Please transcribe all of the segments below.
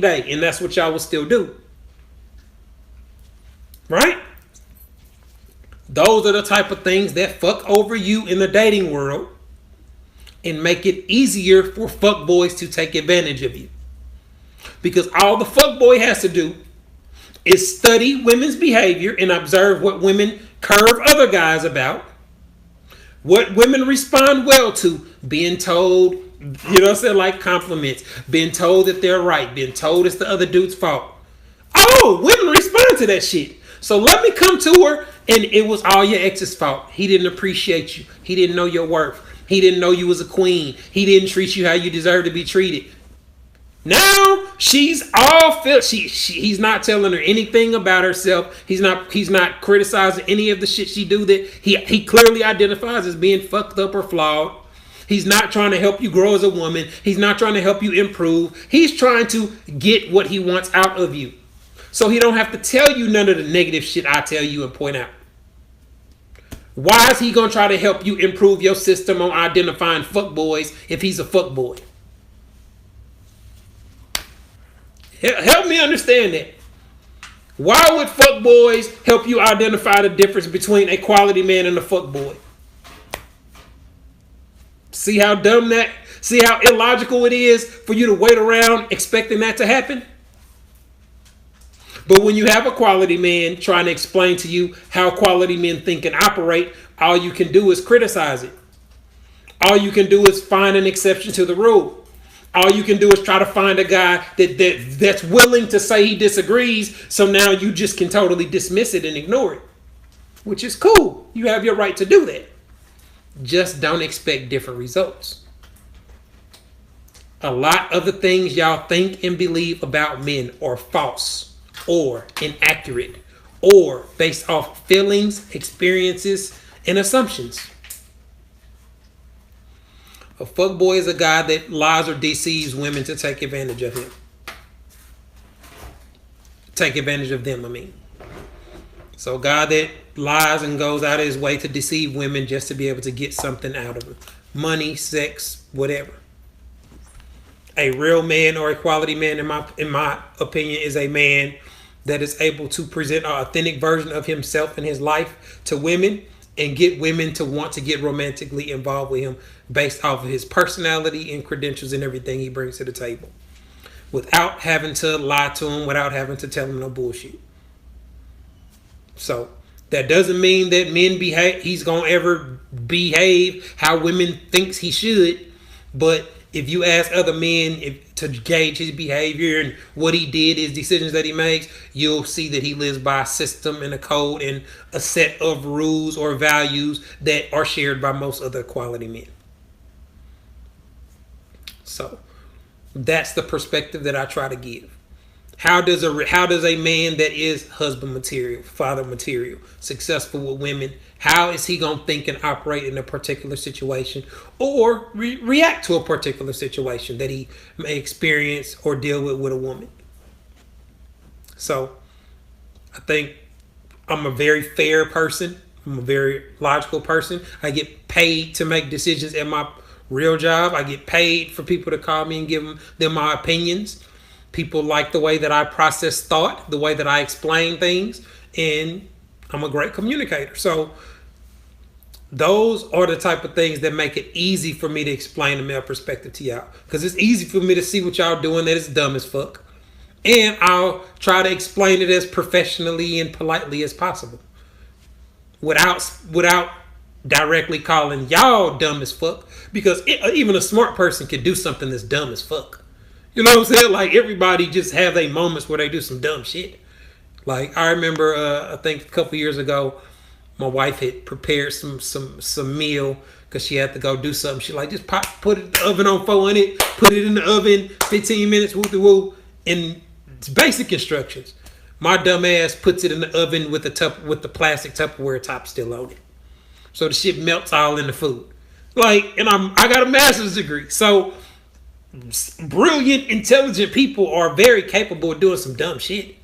day, and that's what y'all will still do. Right? Those are the type of things that fuck over you in the dating world and make it easier for fuckboys to take advantage of you. Because all the fuckboy has to do is study women's behavior and observe what women curve other guys about, what women respond well to, being told, you know what I'm saying, like compliments, being told that they're right, being told it's the other dude's fault. Oh, women respond to that shit. So let me come to her and it was all your ex's fault. He didn't appreciate you. He didn't know your worth. He didn't know you was a queen. He didn't treat you how you deserve to be treated. Now she's all filled. He's not telling her anything about herself. He's not criticizing any of the shit she do that he clearly identifies as being fucked up or flawed. He's not trying to help you grow as a woman. He's not trying to help you improve. He's trying to get what he wants out of you. So he don't have to tell you none of the negative shit I tell you and point out. Why is he going to try to help you improve your system on identifying fuckboys if he's a fuckboy? Help me understand that. Why would fuckboys help you identify the difference between a quality man and a fuckboy? See how dumb that, see how illogical it is for you to wait around expecting that to happen? But when you have a quality man trying to explain to you how quality men think and operate, all you can do is criticize it. All you can do is find an exception to the rule. All you can do is try to find a guy that's willing to say he disagrees, so now you just can totally dismiss it and ignore it, which is cool. You have your right to do that. Just don't expect different results. A lot of the things y'all think and believe about men are false or inaccurate or based off feelings, experiences, and assumptions. A fuckboy is a guy that lies or deceives women to take advantage of him. Take advantage of them, I mean. So a guy that lies and goes out of his way to deceive women just to be able to get something out of them. Money, sex, whatever. A real man or a quality man, in my opinion, is a man that is able to present an authentic version of himself and his life to women and get women to want to get romantically involved with him based off of his personality and credentials and everything he brings to the table. Without having to lie to him, without having to tell him no bullshit. So that doesn't mean that he's going to ever behave how women thinks he should. But if you ask other men to gauge his behavior and what he did, his decisions that he makes, you'll see that he lives by a system and a code and a set of rules or values that are shared by most other quality men. So that's the perspective that I try to give. How does a man that is husband material, father material, successful with women, how is he going to think and operate in a particular situation or react to a particular situation that he may experience or deal with a woman? So I think I'm a very fair person. I'm a very logical person. I get paid to make decisions at my real job. I get paid for people to call me and give them my opinions. People like the way that I process thought, the way that I explain things, and I'm a great communicator. So those are the type of things that make it easy for me to explain the male perspective to y'all. Because it's easy for me to see what y'all doing that is dumb as fuck. And I'll try to explain it as professionally and politely as possible. Without directly calling y'all dumb as fuck. Because even a smart person can do something that's dumb as fuck. You know what I'm saying? Like, everybody just have their moments where they do some dumb shit. Like, I remember, I think a couple years ago, my wife had prepared some meal because she had to go do something. She like, just put it in the oven on 400, put it in the oven, 15 minutes, woo-de-woo, and it's basic instructions. My dumb ass puts it in the oven with the plastic Tupperware top still on it. So the shit melts all in the food. Like, and I got a master's degree. So brilliant, intelligent people are very capable of doing some dumb shit.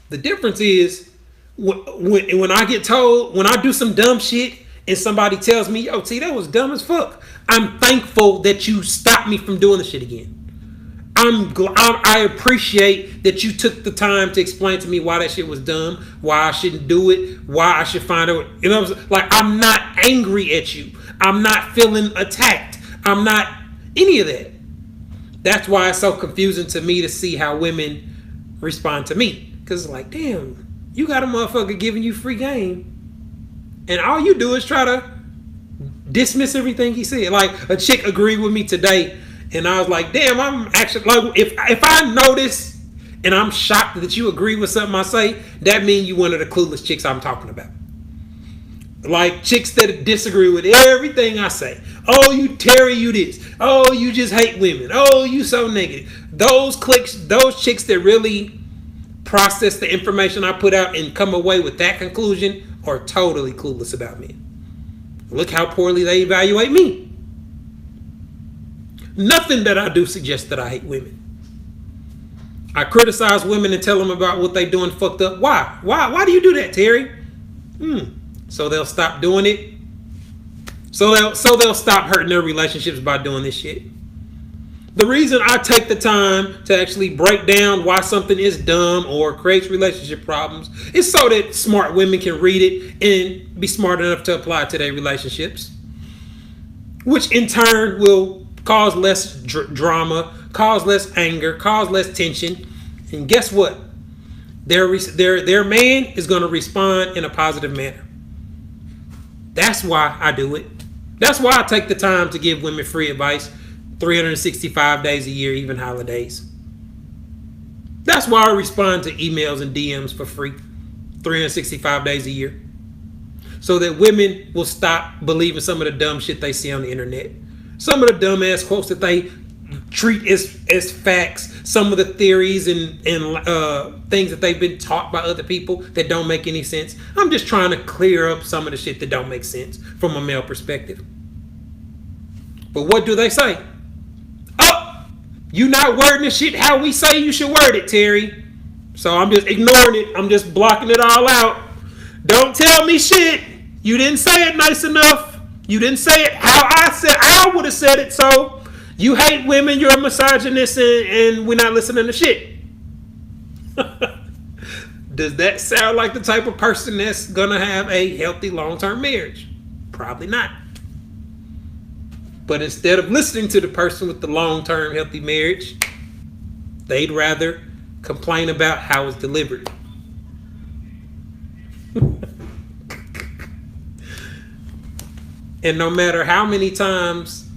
The difference is when I get told, when I do some dumb shit and somebody tells me, yo, T, that was dumb as fuck, I'm thankful that you stopped me from doing the shit again. I appreciate that you took the time to explain to me why that shit was dumb, why I shouldn't do it, why I should find out. You know, like, I'm not angry at you. I'm not feeling attacked. I'm not any of that. That's why it's so confusing to me to see how women respond to me. Because it's like, damn, you got a motherfucker giving you free game, and all you do is try to dismiss everything he said. Like, a chick agreed with me today, and I was like, damn, I'm actually, like, if I notice and I'm shocked that you agree with something I say, that means you one of the clueless chicks I'm talking about. Like, chicks that disagree with everything I say. Oh, you Terry, you this. Oh, you just hate women. Oh, you so negative. Those chicks that really process the information I put out and come away with that conclusion are totally clueless about me. Look how poorly they evaluate me. Nothing that I do suggests that I hate women. I criticize women and tell them about what they doing fucked up. Why? Why do you do that, Terry? So they'll stop doing it. So they'll stop hurting their relationships by doing this shit. The reason I take the time to actually break down why something is dumb or creates relationship problems is so that smart women can read it and be smart enough to apply it to their relationships, which in turn will cause less drama, cause less anger, cause less tension. And guess what? Their man is going to respond in a positive manner. That's why I do it. That's why I take the time to give women free advice 365 days a year, even holidays. That's why I respond to emails and DMs for free 365 days a year. So that women will stop believing some of the dumb shit they see on the internet. Some of the dumbass quotes that they treat as facts. Some of the theories and things that they've been taught by other people that don't make any sense. I'm just trying to clear up some of the shit that don't make sense from a male perspective. But what do they say? Oh, you not wording the shit how we say you should word it, Terry. So I'm just ignoring it. I'm just blocking it all out. Don't tell me shit. You didn't say it nice enough. You didn't say it how I said. I would have said it. So you hate women. You're a misogynist, and we're not listening to shit. Does that sound like the type of person that's gonna have a healthy long-term marriage? Probably not. But instead of listening to the person with the long-term healthy marriage, they'd rather complain about how it's delivered. And no matter how many times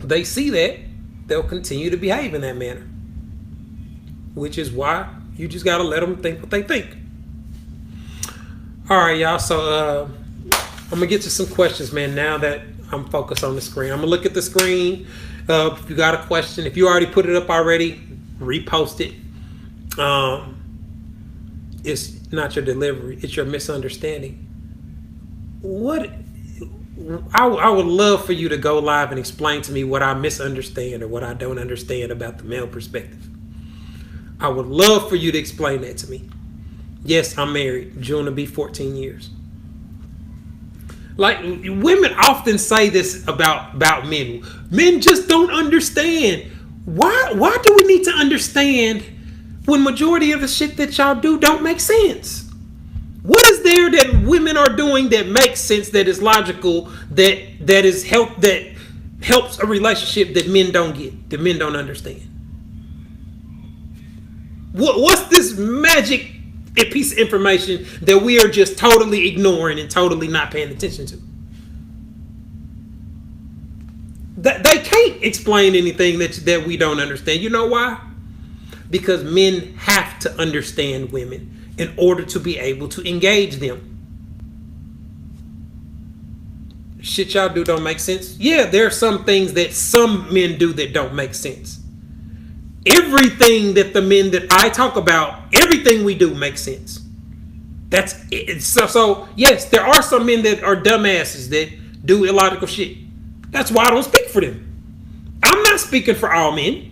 they see that, they'll continue to behave in that manner. Which is why you just gotta let them think what they think. All right, y'all. So I'm gonna get to some questions, man. Now that I'm focused on the screen, I'm gonna look at the screen. If you got a question, if you already put it up already, repost it. It's not your delivery; it's your misunderstanding. What I would love for you to go live and explain to me what I misunderstand or what I don't understand about the male perspective. I would love for you to explain that to me. Yes, I'm married. June will be 14 years. Like, women often say this about men. Men just don't understand. Why do we need to understand when majority of the shit that y'all do don't make sense? What is there that women are doing that makes sense, that is logical, that helps a relationship that men don't get, that men don't understand? What's this magic piece of information that we are just totally ignoring and totally not paying attention to? They can't explain anything that we don't understand. You know why? Because men have to understand women in order to be able to engage them. Shit y'all do don't make sense. Yeah, there are some things that some men do that don't make sense. Everything that the men that I talk about, everything we do makes sense. That's it. So yes, there are some men that are dumbasses that do illogical shit. That's why I don't speak for them. I'm not speaking for all men.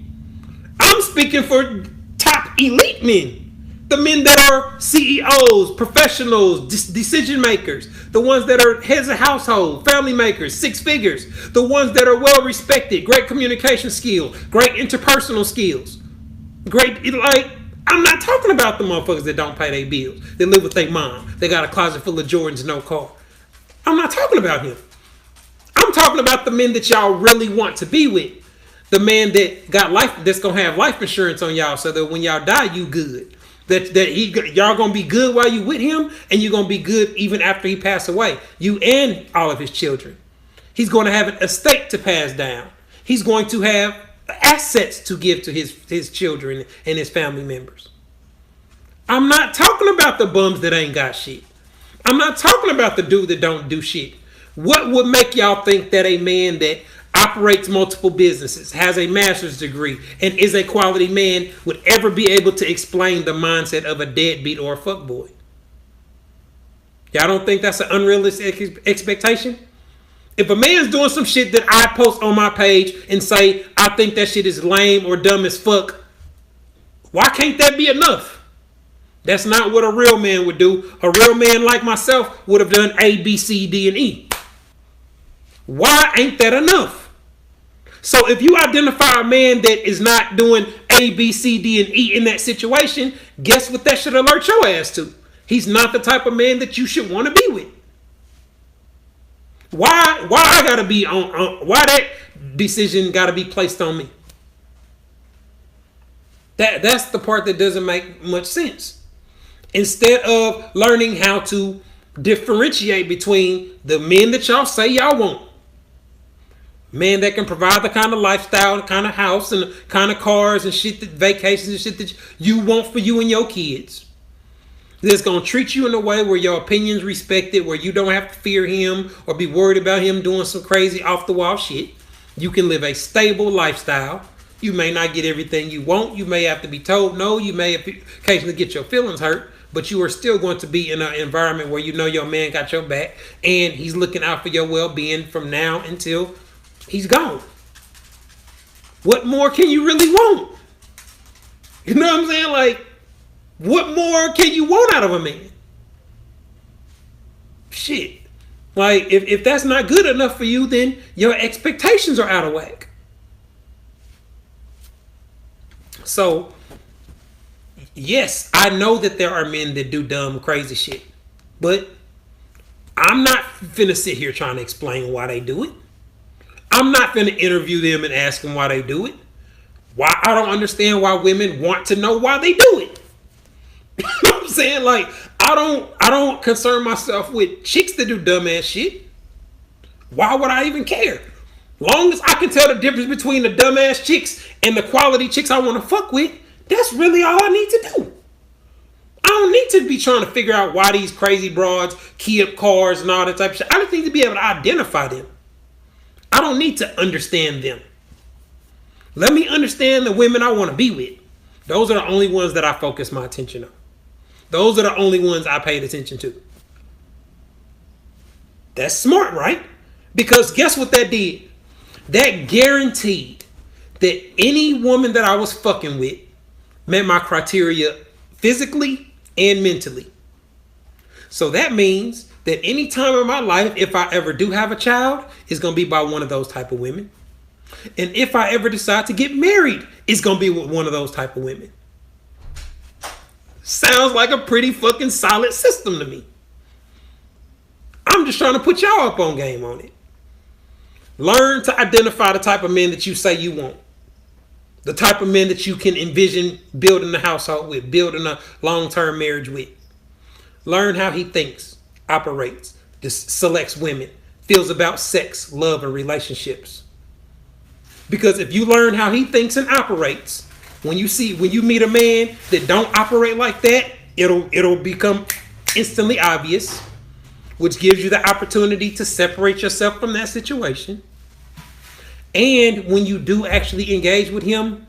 I'm speaking for top elite men The men that are CEOs, professionals, decision makers, the ones that are heads of household, family makers, six figures, the ones that are well respected, great communication skill, great interpersonal skills, great, like, I'm not talking about the motherfuckers that don't pay their bills. They live with their mom. They got a closet full of Jordans, no car. I'm not talking about him. I'm talking about the men that y'all really want to be with. The man that got life, that's gonna have life insurance on y'all, so that when y'all die, you good. Y'all gonna be good while you with him, and you're gonna be good even after he passed away. You and all of his children. He's going to have an estate to pass down. He's going to have assets to give to his children and his family members. I'm not talking about the bums that ain't got shit. I'm not talking about the dude that don't do shit. What would make y'all think that a man that operates multiple businesses, has a master's degree, and is a quality man would ever be able to explain the mindset of a deadbeat or a fuckboy? Y'all don't think that's an unrealistic expectation? If a man's doing some shit that I post on my page and say, I think that shit is lame or dumb as fuck, why can't that be enough? That's not what a real man would do. A real man like myself would have done A, B, C, D, and E. Why ain't that enough? So if you identify a man that is not doing A, B, C, D, and E in that situation, guess what that should alert your ass to? He's not the type of man that you should want to be with. Why I gotta be on why that decision gotta be placed on me? That's the part that doesn't make much sense. Instead of learning how to differentiate between the men that y'all say y'all want, men that can provide the kind of lifestyle, the kind of house, and the kind of cars and shit, that vacations and shit that you want for you and your kids, that's going to treat you in a way where your opinion's respected, where you don't have to fear him or be worried about him doing some crazy off-the-wall shit. You can live a stable lifestyle. You may not get everything you want. You may have to be told no. You may occasionally get your feelings hurt. But you are still going to be in an environment where you know your man got your back and he's looking out for your well-being from now until he's gone. What more can you really want? You know what I'm saying? Like, what more can you want out of a man? Shit. Like, if that's not good enough for you, then your expectations are out of whack. So, yes, I know that there are men that do dumb, crazy shit. But I'm not finna sit here trying to explain why they do it. I'm not finna interview them and ask them why they do it. Why I don't understand why women want to know why they do it. You know what I'm saying? Like, I don't concern myself with chicks that do dumbass shit. Why would I even care? Long as I can tell the difference between the dumbass chicks and the quality chicks I want to fuck with, that's really all I need to do. I don't need to be trying to figure out why these crazy broads key up cars and all that type of shit. I just need to be able to identify them. I don't need to understand them. Let me understand the women I want to be with. Those are the only ones that I focus my attention on. Those are the only ones I paid attention to. That's smart, right? Because guess what that did? That guaranteed that any woman that I was fucking with met my criteria physically and mentally. So that means that any time in my life, if I ever do have a child, it's going to be by one of those type of women. And if I ever decide to get married, it's going to be with one of those type of women. Sounds like a pretty fucking solid system to me. I'm just trying to put y'all up on game on it. Learn to identify the type of men that you say you want. The type of men that you can envision building a household with, building a long-term marriage with. Learn how he thinks, operates, selects women, feels about sex, love, and relationships. Because if you learn how he thinks and operates, when you meet a man that don't operate like that, it'll become instantly obvious, which gives you the opportunity to separate yourself from that situation. And when you do actually engage with him,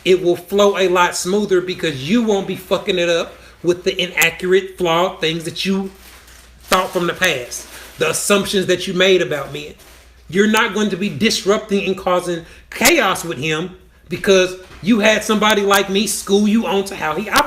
it will flow a lot smoother because you won't be fucking it up with the inaccurate, flawed things that you thought from the past, the assumptions that you made about men. You're not going to be disrupting and causing chaos with him because you had somebody like me school you onto how he operates.